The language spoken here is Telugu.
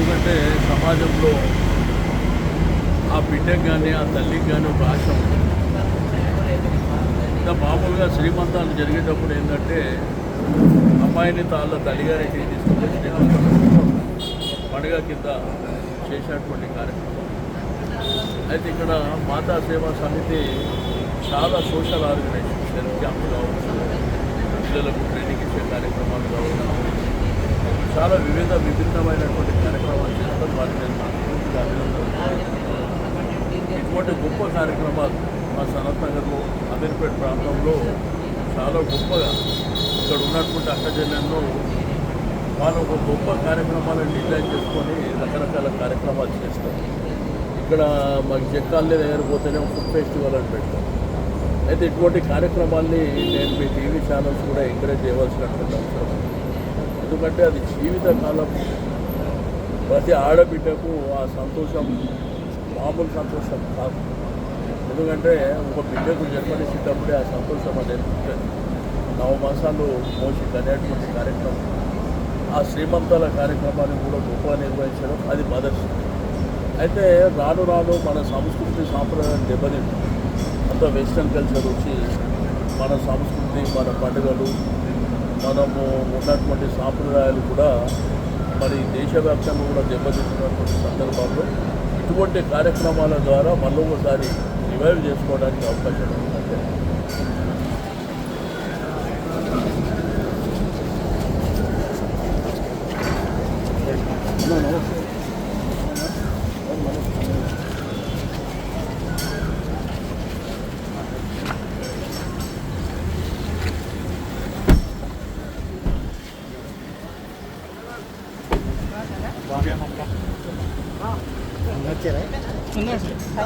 ఎందుకంటే సమాజంలో ఆ బిడ్డకు కానీ ఆ తల్లికి కానీ ఒక ఆశ ఉంటుంది. ఇంకా మామూలుగా శ్రీమంతాలు జరిగేటప్పుడు ఏంటంటే అమ్మాయిని తాళ్ళ తల్లిగారికి తీసుకుంటే శ్రీమంతం పండుగ కింద చేసినటువంటి కార్యక్రమం. అయితే ఇక్కడ మాతా సేవా సమితి చాలా సోషల్ ఆర్గనైజేషన్ హెల్త్ క్యాంపులు కావచ్చు, పిల్లలకు ట్రైనింగ్ ఇచ్చే కార్యక్రమాలు కావచ్చు, చాలా విభిన్నమైనటువంటి కార్యక్రమాలు చేస్తాం. వాటిని నేను పూర్తిగా అభినందన. ఇటువంటి గొప్ప కార్యక్రమాలు మా సనత్ నగర్లో అమీర్పేట ప్రాంతంలో చాలా గొప్పగా ఇక్కడ ఉన్నటువంటి అక్కచెల్లెల్లో వాళ్ళు ఒక గొప్ప కార్యక్రమాలను డిజైన్ చేసుకొని రకరకాల కార్యక్రమాలు చేస్తారు. ఇక్కడ మాకు జక్కాలే దగ్గర పోతేనే ఫుడ్ ఫెస్టివల్ అని పెడతాం. అయితే ఇటువంటి కార్యక్రమాల్ని నేను మీ టీవీ ఛానల్స్ కూడా ఎంకరేజ్ చేయవలసినటువంటి అవసరం. ఎందుకంటే అది జీవితకాలం ప్రతి ఆడబిడ్డకు ఆ సంతోషం మామూలు సంతోషం కాదు. ఎందుకంటే ఒక బిడ్డకు జన్మనిచ్చేటప్పుడే ఆ సంతోషం అనేది ఉంటుంది. నవమాసాలు మోసి కనేటువంటి కార్యక్రమం, ఆ శ్రీమంతాల కార్యక్రమాన్ని కూడా గొప్పగా నిర్వహించడం అది మదర్స్. అయితే రాను రాను మన సంస్కృతి సాంప్రదాయం దెబ్బతింది. అంత వెస్ట్రన్ కల్చర్ వచ్చి మన సంస్కృతి, మన పండుగలు, మనము ఉన్నటువంటి సాంప్రదాయాలు కూడా మరి దేశవ్యాప్తంగా కూడా దెబ్బతింటున్నటువంటి సందర్భాల్లో ఇటువంటి కార్యక్రమాల ద్వారా మళ్ళీ ఒకసారి రివైవ్ చేసుకోవడానికి అవకాశం ఉందంటే వచ్చారా